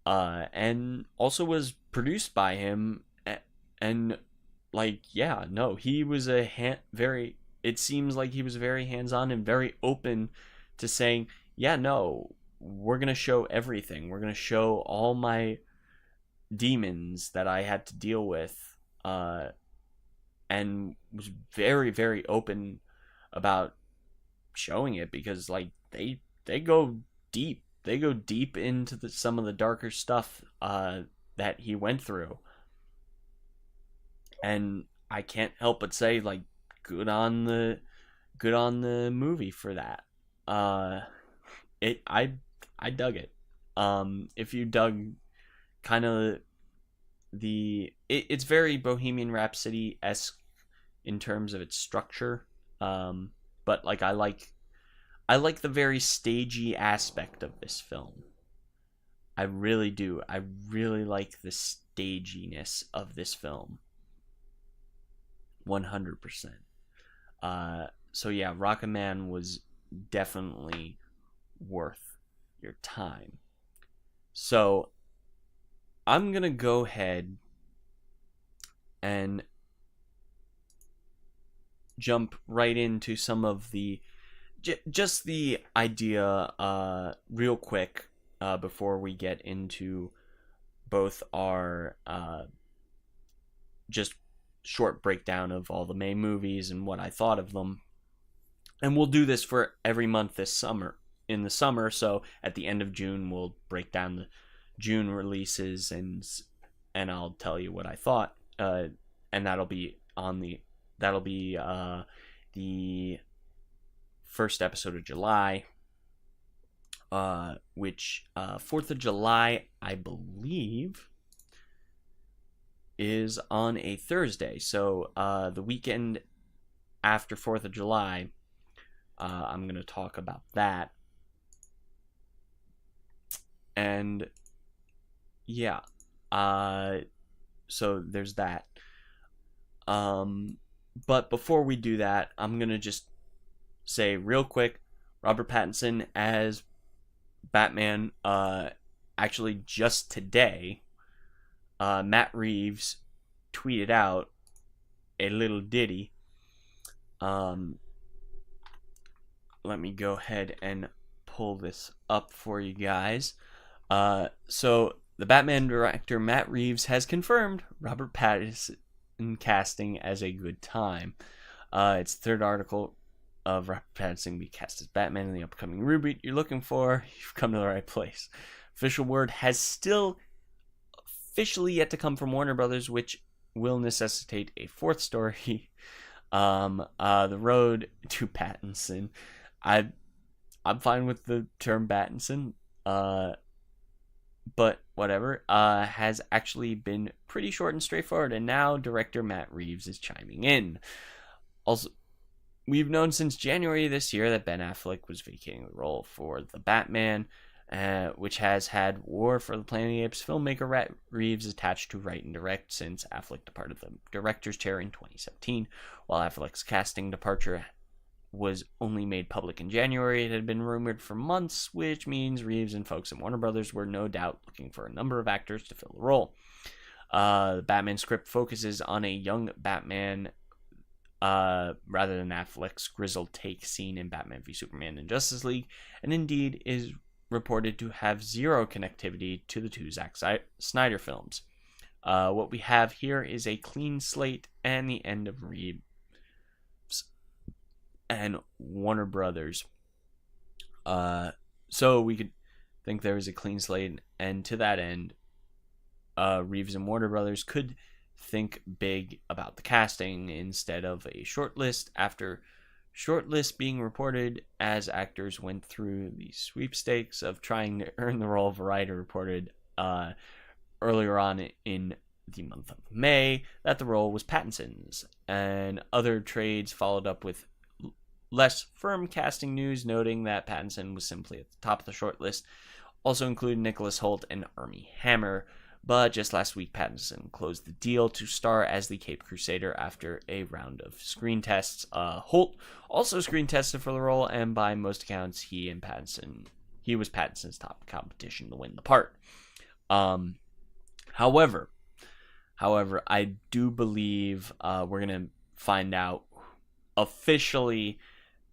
and also was produced by him, and like, yeah, no, he was it seems like he was very hands-on and very open to saying, yeah, no, we're gonna show everything, we're gonna show all my demons that I had to deal with, and was very, very open about showing it, because like they go deep into some of the darker stuff that he went through, and I can't help but say, like, good on the movie for that. I dug it. If you dug kind of it's very Bohemian Rhapsody-esque in terms of its structure, but like I like the very stagey aspect of this film. I really do. I really like the staginess of this film. 100%. So yeah, Rocketman was definitely worth your time. So I'm gonna go ahead and jump right into some of the just the idea, real quick, before we get into both our just short breakdown of all the May movies and what I thought of them. And we'll do this for every month this summer, in the summer. So at the end of June, we'll break down the June releases, and I'll tell you what I thought. And that'll be the first episode of July, which 4th of July, I believe, is on a Thursday. So the weekend after 4th of July, I'm going to talk about that. And yeah, so there's that. But before we do that, I'm going to just say real quick, Robert Pattinson as Batman, actually just today, Matt Reeves tweeted out a little ditty. Let me go ahead and pull this up for you guys. So the Batman director Matt Reeves has confirmed Robert Pattinson casting as a good time. It's the third article of Robert Pattinson be cast as Batman in the upcoming reboot you're looking for. You've come to the right place. Official word has still officially yet to come from Warner Brothers, which will necessitate a fourth story. The road to Battinson. I'm fine with the term Battinson, but whatever, has actually been pretty short and straightforward, and now director Matt Reeves is chiming in. Also, we've known since January this year that Ben Affleck was vacating the role for the Batman, which has had War for the Planet of the Apes filmmaker Reeves attached to write and direct since Affleck departed the director's chair in 2017. While Affleck's casting departure was only made public in January, it had been rumored for months, which means Reeves and folks at Warner Brothers were no doubt looking for a number of actors to fill the role. The Batman script focuses on a young Batman, rather than Affleck's grizzled take seen in Batman v Superman and Justice League, and indeed is reported to have zero connectivity to the two Zack Snyder films. What we have here is a clean slate and the end of Reeves and Warner Brothers. So we could think there is a clean slate, and to that end, Reeves and Warner Brothers could think big about the casting instead of a short list, after short list being reported as actors went through the sweepstakes of trying to earn the role. Variety reported earlier on in the month of May that the role was Pattinson's, and other trades followed up with less firm casting news, noting that Pattinson was simply at the top of the short list. Also included Nicholas Hoult and Armie Hammer, but just last week Pattinson closed the deal to star as the Caped Crusader after a round of screen tests. Hoult also screen tested for the role, and by most accounts he was Pattinson's top competition to win the part. However, I do believe we're going to find out officially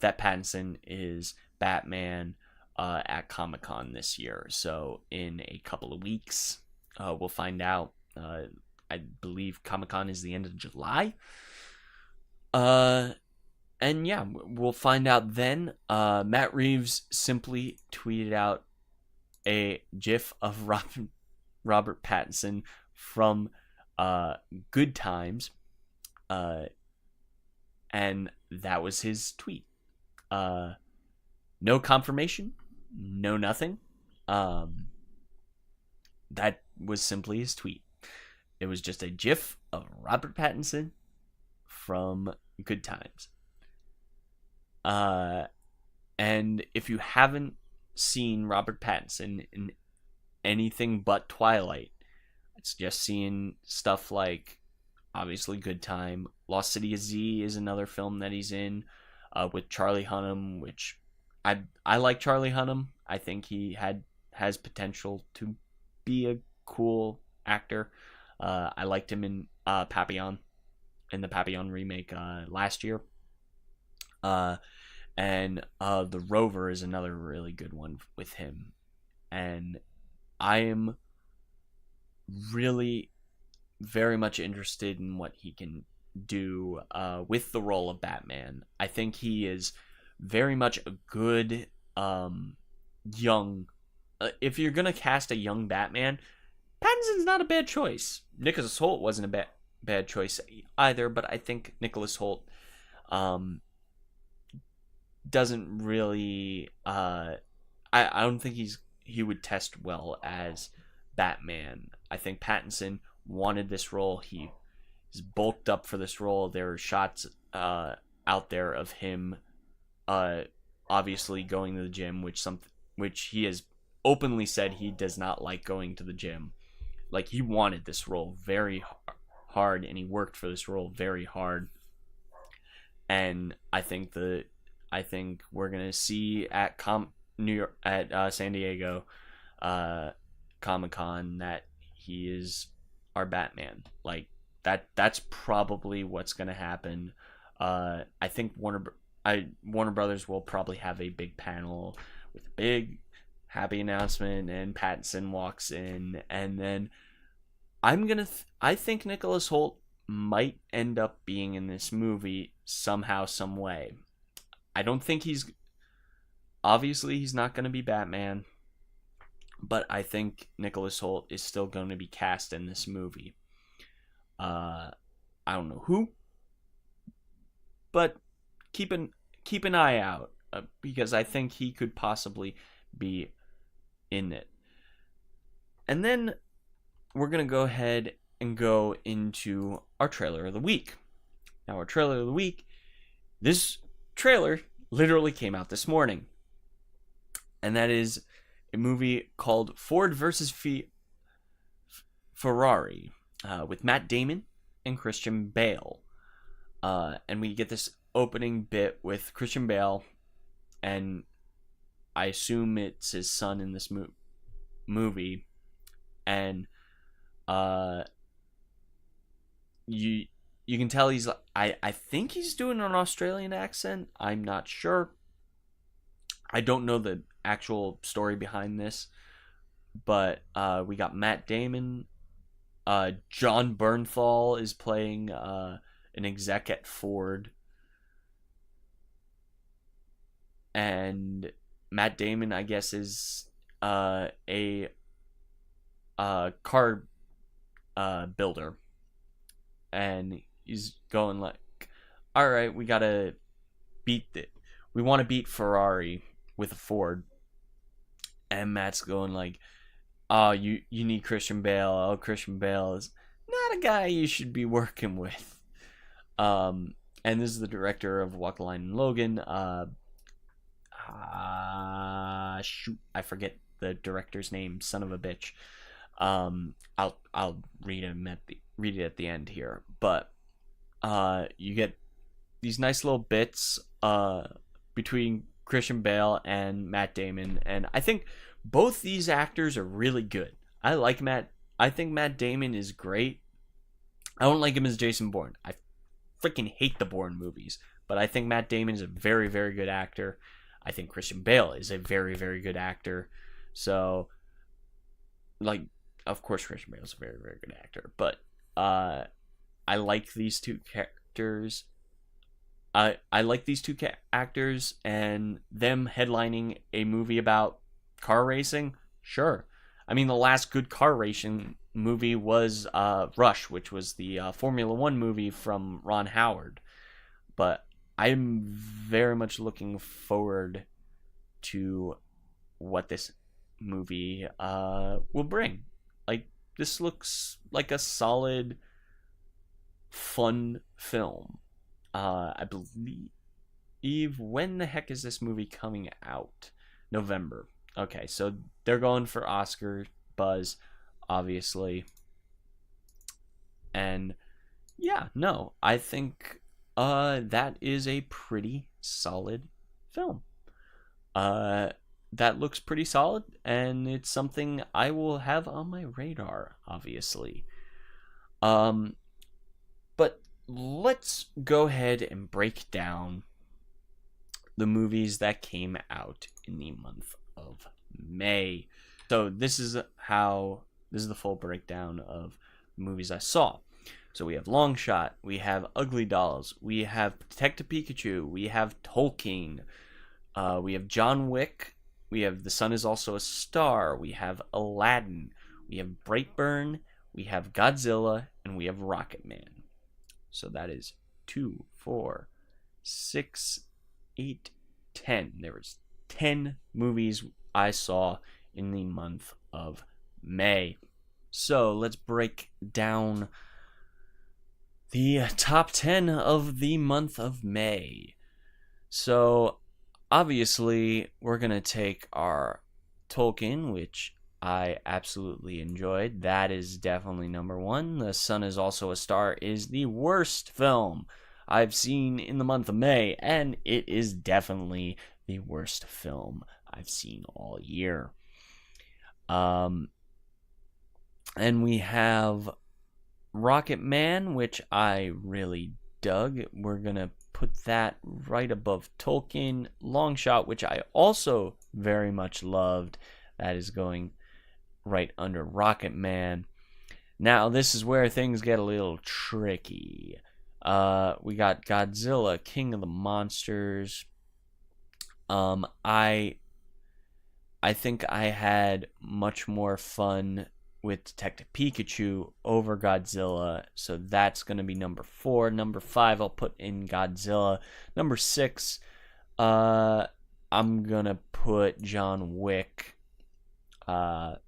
that Pattinson is Batman at Comic-Con this year. So in a couple of weeks, we'll find out. I believe Comic-Con is the end of July. And yeah, we'll find out then. Matt Reeves simply tweeted out a GIF of Robert Pattinson from Good Times. And that was his tweet. No confirmation, no nothing. That was simply his tweet. It was just a GIF of Robert Pattinson from Good Times. And if you haven't seen Robert Pattinson in anything but Twilight, it's just seeing stuff like, obviously, Good Time. Lost City of Z is another film that he's in, with Charlie Hunnam, which I like Charlie Hunnam. I think he has potential to be a cool actor. I liked him in Papillon, in the Papillon remake last year. And The Rover is another really good one with him. And I am really very much interested in what he can do with the role of Batman. I think he is very much a good young. If you're gonna cast a young Batman, Pattinson's not a bad choice. Nicholas Hoult wasn't a bad choice either, but I think Nicholas Hoult doesn't really. I don't think he would test well as Batman. I think Pattinson wanted this role. He's bulked up for this role. There are shots out there of him obviously going to the gym, which he has openly said he does not like going to the gym. Like, he wanted this role very hard, and he worked for this role very hard. And I think we're gonna see at New York at San Diego Comic-Con that he is our Batman. Like, that's probably what's gonna happen. I think Warner Brothers will probably have a big panel with a big happy announcement, and Pattinson walks in, and then I think Nicholas Hoult might end up being in this movie somehow, some way. I don't think he's not going to be Batman, but I think Nicholas Hoult is still going to be cast in this movie. I don't know who, but keep an eye out because I think he could possibly be in it. And then we're going to go ahead and go into our trailer of the week. Now, our trailer of the week, this trailer literally came out this morning. And that is a movie called Ford Vs Ferrari with Matt Damon and Christian Bale. And we get this opening bit with Christian Bale, and I assume it's his son in this movie. And you can tell he's I think he's doing an Australian accent. I'm not sure. I don't know the actual story behind this, but we got Matt Damon. John Bernthal is playing an exec at Ford, and Matt Damon, I guess, is a car builder, and he's going like, all right, we gotta we want to beat Ferrari with a Ford. And Matt's going like, oh, you need Christian Bale. Oh, Christian Bale is not a guy you should be working with. And this is the director of Walk the Line and Logan. Shoot, I forget the director's name, son of a bitch. I'll read it at the end here. But you get these nice little bits between Christian Bale and Matt Damon, and I think both these actors are really good. I think Matt Damon is great. I don't like him as Jason Bourne. I freaking hate the Bourne movies, but I think Matt Damon is a very, very good actor. I think Christian Bale is a very, very good actor. So, like, of course Christian Bale is a very, very good actor, but I like these two characters. I like these two actors, and them headlining a movie about car racing. Sure, I mean, the last good car racing movie was Rush, which was the Formula One movie from Ron Howard. But I'm very much looking forward to what this movie will bring. Like, this looks like a solid, fun film. I believe, when the heck is this movie coming out? November. Okay, so they're going for Oscar buzz, obviously. And yeah, no, I think that is a pretty solid film. That looks pretty solid, and it's something I will have on my radar, obviously. But let's go ahead and break down the movies that came out in the month of May. So this is the full breakdown of movies I saw. So we have Long Shot, we have Ugly Dolls, we have Detective Pikachu, we have Tolkien, we have John Wick, we have The Sun Is Also a Star, we have Aladdin, we have Brightburn, we have Godzilla, and we have Rocketman. So that is 2, 4, 6, 8, 10. There was 10 movies I saw in the month of May. So let's break down the top 10 of the month of May. So obviously we're going to take our Tolkien, which I absolutely enjoyed. That is definitely number 1. The Sun Is Also a Star is the worst film I've seen in the month of May, and it is definitely the worst film I've seen all year. And we have Rocketman, which I really dug. We're going to put that right above Tolkien. Long Shot, which I also very much loved. That is going right under Rocketman. Now, this is where things get a little tricky. We got Godzilla, King of the Monsters. I think I had much more fun with Detective Pikachu over Godzilla, so that's going to be number 4. Number 5, I'll put in Godzilla. Number 6, I'm going to put John Wick. And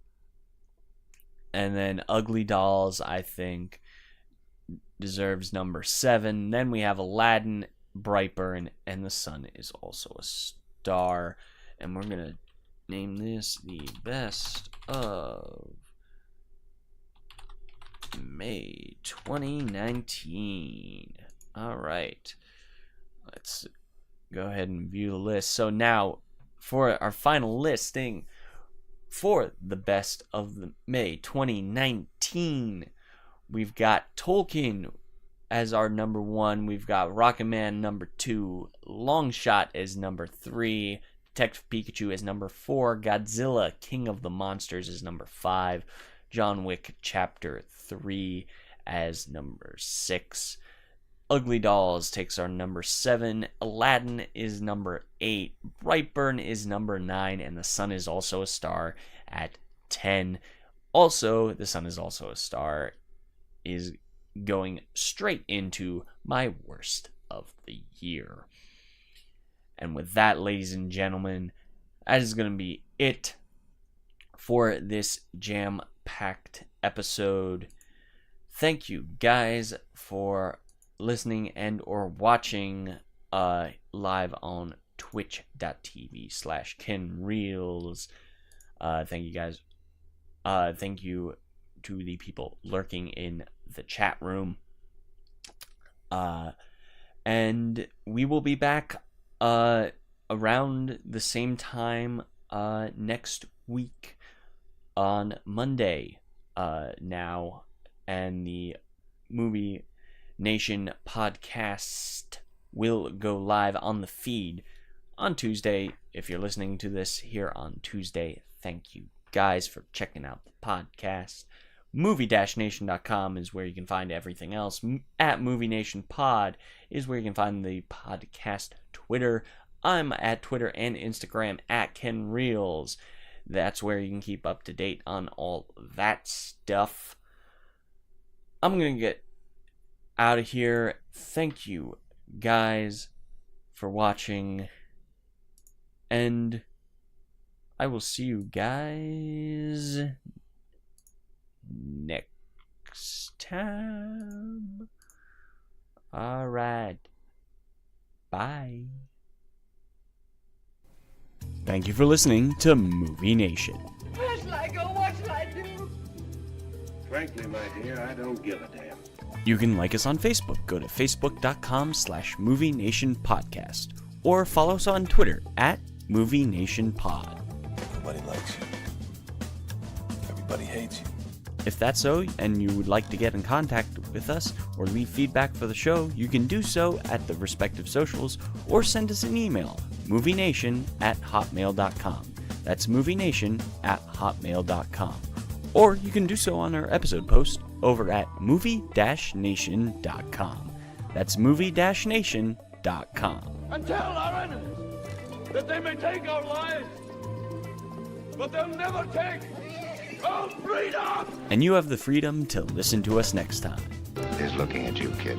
then Ugly Dolls, I think, deserves number 7. Then we have Aladdin, Brightburn, and The Sun Is Also a Star. And we're going to name this the best of May 2019. All right. Let's go ahead and view the list. So now, for our final listing for the best of the May 2019, we've got Tolkien as our number 1. We've got Rocketman number 2. Long Shot as number 3. Detective Pikachu as number 4. Godzilla, King of the Monsters as number 5. John Wick Chapter 3 as number 6. Ugly Dolls takes our number 7. Aladdin is number 8. Brightburn is number 9. And The Sun Is Also a Star at 10. Also, The Sun Is Also a Star is going straight into my worst of the year. And with that, ladies and gentlemen, that is going to be it for this jam-packed episode. Thank you guys for listening and or watching live on twitch.tv/KenReels. Thank you guys. Thank you to the people lurking in the chat room. And we will be back around the same time next week on Monday now, and the Movie Nation podcast will go live on the feed on Tuesday. If you're listening to this here on Tuesday, thank you guys for checking out the podcast. Movie-nation.com is where you can find everything else. At Movie Nation Pod is where you can find the podcast Twitter. I'm at Twitter and Instagram at KenReels. That's where you can keep up to date on all that stuff. I'm going to get out of here. Thank you guys for watching, and I will see you guys next time. All right. Bye. Thank you for listening to Movie Nation. Where shall I go? What shall I do? Frankly, my dear, I don't give a damn. You can like us on Facebook. Go to facebook.com/Movie Nation Podcast, or follow us on Twitter at Movie Nation Pod. Everybody likes you. Everybody hates you. If that's so, and you would like to get in contact with us or leave feedback for the show, you can do so at the respective socials or send us an email, movienation@hotmail.com. That's movienation@hotmail.com. Or you can do so on our episode post over at movie-nation.com. That's movie-nation.com. And tell our enemies that they may take our lives, but they'll never take our freedom! And you have the freedom to listen to us next time. Is looking at you, kid.